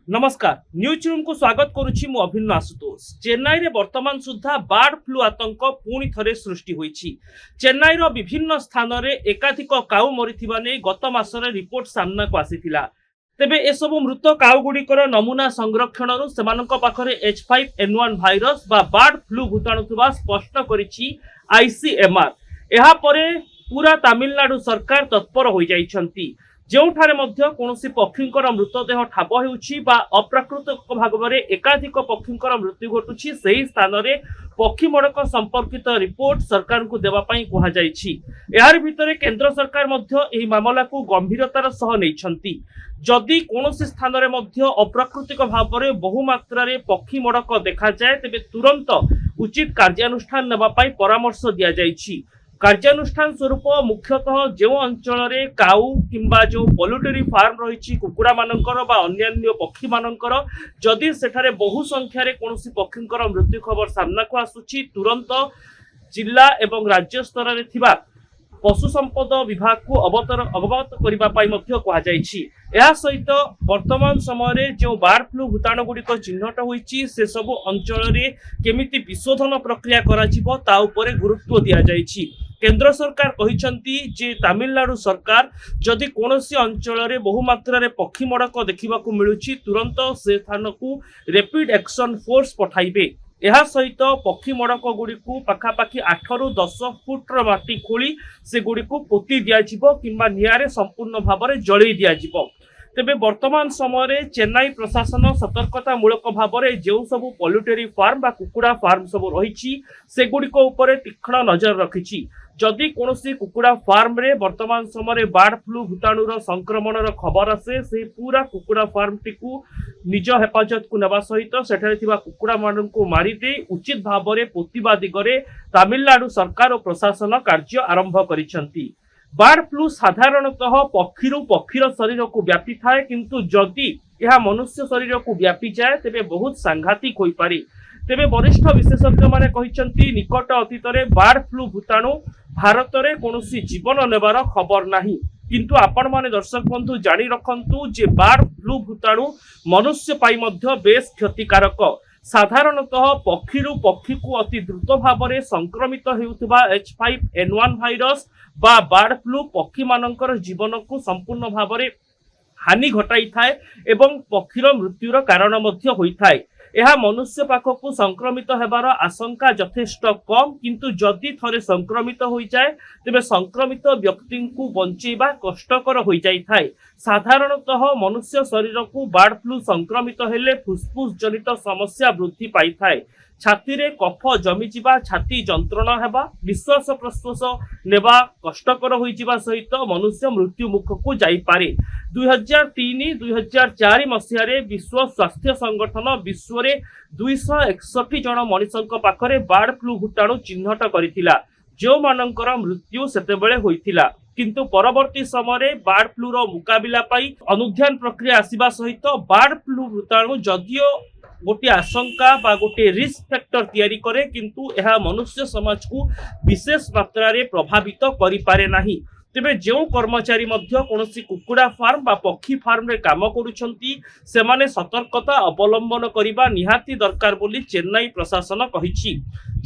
नमस्कार news room को स्वागत करुछि मु अभिन्न आशुतोष। चेन्नई रे वर्तमान सुधा बर्ड फ्लू आतंक पुणी थरे सृष्टि होईछि। चेन्नई रो विभिन्न स्थान रे एकाधिक काउ मरिथिबा नै गत मासरे रिपोर्ट सामना को आसीथिला। तेबे ए सब मृत काउ गुडीकर नमूना संरक्षणरु सेमानक पाखरे H5N1 भाइरस बा बर्ड फ्लू भूताणु थिबा स्पष्ट करिछि ICMR। एहा परे पूरा तमिलनाडु सरकार तत्पर होई जाइछंती। जोठारे मध्य कोनोसी पक्षींकर मृतदेह ठाब हेउछि बा अप्राकृतिक भागरे एकाधिक पक्षींकर मृत्यु घटुछि सेही स्थान रे पक्षी मड़क संपर्कित रिपोर्ट सरकार को देवा पई कहा जाइछि। एहार भितरे केंद्र सरकार मध्य एही मामला को गंभीरतार सह नैछंती। जदि कोनोसी स्थान रे मध्य अप्राकृतिक भावरे बहु मात्रा रे पक्षी मड़क देखा जाए तेबे तुरंत उचित कार्यानुष्ठान नेबा पई परामर्श दिया जाइछि। कार्यानुष्ठान स्वरूप मुख्यतः जो अंचल रे काउ किंबा जो पोल्ट्री फार्म रही कुकुड़ा मानकर बा अन्यान्य पक्षी मानकर जदि सेठारे बहु संख्या रे कोनोसी पक्षींकर मृत्यु खबर सामना को आसुची तुरंत जिला एवं राज्य स्तर रे थिबा पशु संपद विभाग को अवगत करबा पाई मध्य कहा जाइछि। एहा सहित वर्तमान समय रे जो बर्ड फ्लू भूताणु गुड़िक चिन्हट होईछि से सब अंचल रे केमिति विशोधन प्रक्रिया करा जिवो ता उपरे गुरुत्व दिया जाइछि। केंद्र सरकार कहिसंती जे तमिलनाडु सरकार जदि कोनोसी अंचल रे बहु मात्रा रे पक्षी मड़क देखिबा को मिलुछि तुरंत से स्थान को रैपिड एक्शन फोर्स पठाइबे। एहा सहित पक्षी मड़क गुड़ी को पाखापाखि 8 ରୁ 10 फुट माटी खोली से गुड़ी को पोती दिया जिवो किंबा नियारे संपूर्ण भाबरे जळै दिया जिवो। तेबे वर्तमान समय रे चेन्नई प्रशासन सतर्कता मूलक भाबरे जेउ सब पोल्ट्री फार्म बा कुकुड़ा फार्म सब रहिछि से गुड़ी को ऊपर तीक्ष्ण नजर रखिछि। जदि कोनोसी कुकुड़ा फार्म रे वर्तमान समय रे बर्ड फ्लू भूताणुर संक्रमण खबर आसे से पूरा कुकुड़ा फार्म टिकु निज हेफाजत को नेबा सहित सेठारे थिबा कुकुड़ा मानन को मारी दे उचित भाबरे पोतिबा दिगरे तमिलनाडु सरकार और प्रशासन कार्य आरंभ करिसंती। बर्ड फ्लू साधारणतः पक्षीरु पक्षीर शरीर को व्यापी थाए किंतु जदि यह मनुष्य शरीर को व्यापी जाए तेबे बहुत सांघातिक होई पारे। तेबे वरिष्ठ विशेषज्ञ माने कहिसंती निकट अतीत रे बर्ड फ्लू भूताणु भारत रे कोनोसी जीवन नेबार खबर नाही किंतु आपण माने दर्शक बंधु जानी रखंतु जे बर्ड फ्लू भूताणु मनुष्य पाई मध्य बेस क्षतिकारक। साधारणतः पक्षीरु पक्षी को अति द्रुत भाव में संक्रमित हेउथिबा H5N1 भाइरस बा बर्ड फ्लू पक्षी मानकर जीवन को संपूर्ण भाव में हानि घटाई थाए एवं पक्षीर मृत्युर कारण मध्य होई थाए। यह मनुष्य पाखक संक्रमित हेबार आशंका यथेष्ट कम किंतु जदि थरे संक्रमित हो जाए तेबे संक्रमित व्यक्ति को बंचेबा कष्टकर हो जाई थाए। साधारणतः मनुष्य शरीर को बर्ड फ्लू संक्रमित हेले फुसफुस जनित समस्या वृद्धि पाई थाए। छाती रे कफ जमी जिबा छाती जंत्रणा हेबा निश्वास प्रश्वास नेबा कष्टकर हो जिबा सहित मनुष्य मृत्यु मुख को जाई पारे। 2003-2004 मसीह रे विश्व स्वास्थ्य संगठन विश्व रे 261 जन मनुष्यक पाखरे बर्ड फ्लू भूताणु चिन्हट करिथिला जो मानकर मृत्यु सेतेबेले होइथिला किंतु परवर्ती समय रे बर्ड फ्लू रो मुकाबिला पाई अनुध्यान प्रक्रिया आसीबा सहित बर्ड फ्लू भूताणु जदियो गोटे आशंका बा गोटे रिस्क फैक्टर तैयारी करे किंतु यह मनुष्य समाज को विशेष मात्रा रे प्रभावित करि पारे नाही। तेबे जो कर्मचारी मध्य कोनोसी कुकुड़ा फार्म बा पक्षी फार्म रे काम करूछंती सेमाने सतर्कता अवलंबन करिबा निहाती दरकार बोली चेन्नई प्रशासन कहिछि।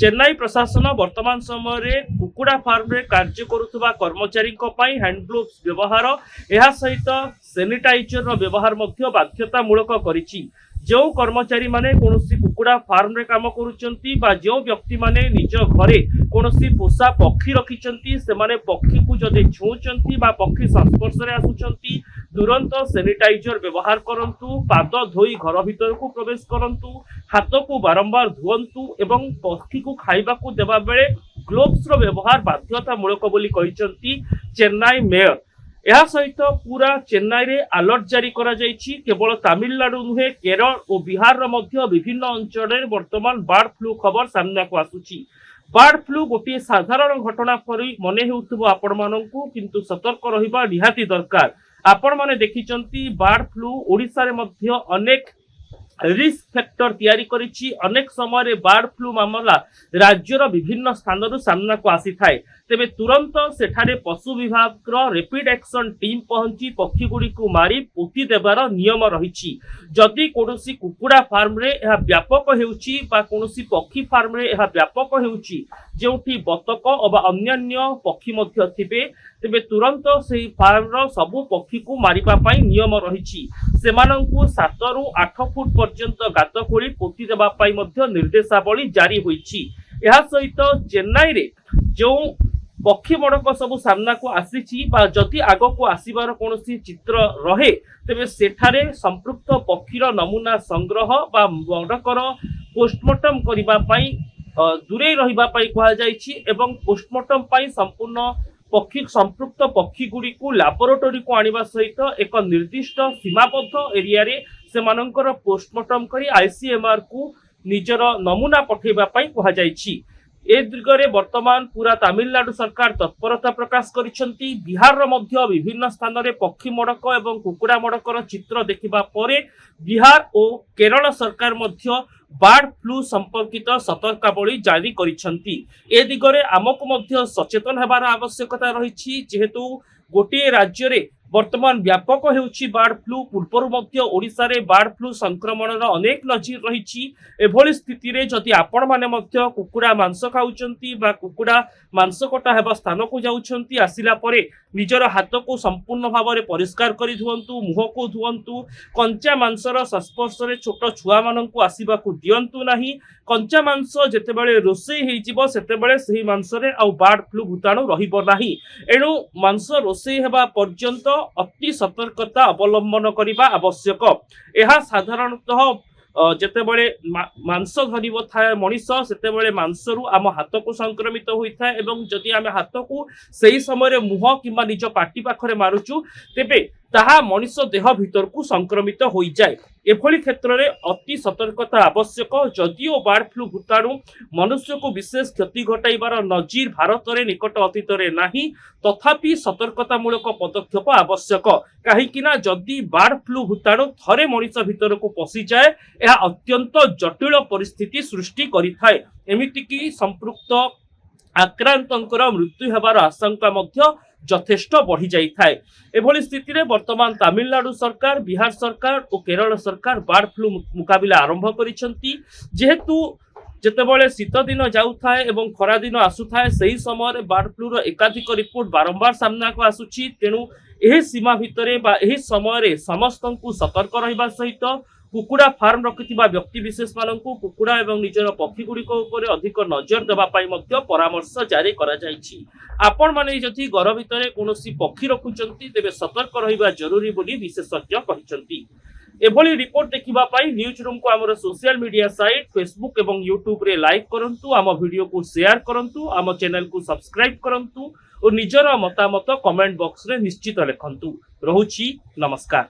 चेन्नई प्रशासन वर्तमान समय रे कुकुड़ा फार्म रे कार्य करुथबा कर्मचारी को पई हैंड ग्लोव्स व्यवहार एहा सहित सैनिटाइजर रो व्यवहार मध्य बाध्यतामूलक करिछि। जो कर्मचारी माने कोनोसी कुकुड़ा फार्म रे काम करूचंती बा जो व्यक्ति माने निज घरे कोनोसी पोषा पक्षी रखिचंती से माने पक्षी को जदि छुचंती बा पक्षी संस्पर्श रे आसुचंती तुरंत सैनिटाइजर व्यवहार करंतु पाद धोई घर भीतर को प्रवेश करंतु हाथ को बारंबार धुवंतु एवं पक्षी को खाइबा को देबा बेले ग्लोव्स रो व्यवहार बाध्यतामूलक बोली कहिचंती चेन्नई मेयर। यह सहित पूरा चेन्नई रे अलर्ट जारी करा जाइछि। केवल तमिलनाडु नुहे केरल और बिहार रो मध्य विभिन्न अंचल रे वर्तमान बर्ड फ्लू खबर सामना को आसुछि। बर्ड फ्लू गोटे साधारण घटना परि मने हेउथबो आपण माननकु किंतु सतर्क रहिबा निहाती दरकार। आपण माने देखिचंती बर्ड फ्लू ओडिसा रे मध्य अनेक रिस्क फैक्टर तैयारी करिछि। अनेक समय बर्ड फ्लू मामला राज्यर विभिन्न स्थान सामना को आसी थाए, तेबे तुरंत सेठारे पशु विभाग रैपिड एक्शन टीम पहुंची पक्षी गुड़ी को मारी पोती देवार नियम रही। जदि कोनोसी कुकुड़ा फार्म रे यह व्यापक हेउछि बा कोनोसी पक्षी फार्म रे यह व्यापक हेउछि जेउठी बतक अबा अन्यान्य पक्षी मध्य थिबे, तेबे तुरंत सेही फार्म रो सबु पक्षी को मारिबा पई नियम रही। सेमानंकु 7 रु 8 फुट पर्यंत गात खोली पोती देबा पई मध्य निर्देशावली जारी होईछि। एहा सहित चेन्नई रे जो पक्षी मड़क सब सामना को आसी जदि आग को आसबार कौन चित्र रहे, तेबे सेठारे संपृक्त पक्षीर नमूना संग्रह बा मड़कर पोस्टमार्टम करने दूरे रहिबा पई कहा जायछि एवं पोस्टमार्टम पई संपूर्ण पक्षी संपृक्त पक्षी गुड़ी को लैबोरेटरी को आनिबा सहित एक निर्दिष्ट सीमाबद्ध एरिया रे सेमानंकर पोस्टमार्टम करी आईसीएमआर को निजर नमूना पठेबा पई कहा जायछि। ए दिगरे वर्तमान पूरा तमिलनाडु सरकार तत्परता प्रकाश करिसेंती। बिहार रो मध्य विभिन्न स्थान रे पक्षी मड़क एवं कुकुड़ा मड़कर चित्र देखिबा परे बिहार और केरल सरकार मध्य बर्ड फ्लू संपर्कित सतर्कावली जारी करिसेंती। ए दिगरे आमको मध्य सचेतन हेबार आवश्यकता रही, जेहेतु गोटे राज्य रे वर्तमान व्यापक हेउछि बर्ड फ्लू। पूर्वर मध्य ओडिशा रे बर्ड फ्लू संक्रमण अनेक नजीर रही। एभली स्थिति रे जदि आपण माने मध्य कुकुड़ा मांस खाउचंती बा कुकुड़ा मांस कटा हेबा स्थान को जाउचंती, आसिला परे निजर हाथ को संपूर्ण भाव में परिष्कार करि धुवंतु, मुह को धुवंतु। कंचा मांसर संस्पर्श रे छोट छुआ माननकु आसीबा को दियंतु नाही। कंचा मांस जेतेबेले रोषेई हेजिबो सेतेबेले सेही मांस रे आ बर्ड फ्लू भूताणु रहिबो नाही। एणु मांस रोषेई हेबा पर्यंत अति सतर्कता अवलंबन करने आवश्यक। यह साधारणतः जेतेबेले मांस धरिबो थाए मनीष सेतेबेले मांसरू आम हाथ को संक्रमित होता है एवं जदि आम हाथ को सही समय मुह किंबा निज पाटी पाखरे मारुचु तेबे ताहा मनीष देह भीतर को संक्रमित हो जाए। एभली क्षेत्र में अति सतर्कता आवश्यक। जदिओ बर्ड फ्लू भूताणु मनुष्य को विशेष क्षति घटाइबार नजीर भारत में निकट अतीत में नहीं, तथापि सतर्कतामूलक पदक्षेप आवश्यक। कहीं जदि बर्ड फ्लू भूताणु थरे मनीष भीतर को पशि जाए यह अत्यंत जटिल परिस्थिति सृष्टि करिथाए। एमितिकी संपृक्त आक्रांतंकर मृत्यु हेबार आशंका मध्य यथेष्ट बढ़ी जाए। एभली स्थिति रे वर्तमान तमिलनाडु सरकार, बिहार सरकार और केरल सरकार बर्ड फ्लू मुकाबिला आरंभ करिसेंती। जेहेतु जेतेबेले शीत दिन जाउथाए एवं खरा दिन आसुथाए सही समय बर्ड फ्लू रो एकाधिक रिपोर्ट बारंबार सामना को आसुची। तेणु एही सीमा भितरे बा एही समय रे समस्तंकु सतर्क रहिबा सहित कुकुड़ा फार्म रखिथिबा व्यक्ति विशेष माननकु कुकुड़ा एवं निजर पक्षी गुड़िक उपर अधिक नजर देबा पाई मध्य परामर्श जारी करा जायछि। आपण माने जदि घर भितरे कोनोसी पक्षी रखुचंती तेबे सतर्क रहिबा जरूरी बोली विशेषज्ञ कहिसंती। एभली रिपोर्ट देखिबा पाई न्यूज रूम को हमर सोशल मीडिया साइट फेसबुक एवं यूट्यूब रे लाइक करंतु, आम वीडियो को शेयर करंतु, आम चैनल को सब्सक्राइब करंतु और निजर मतामत कमेंट बॉक्स रे निश्चित लिखंतु। रहुछि नमस्कार।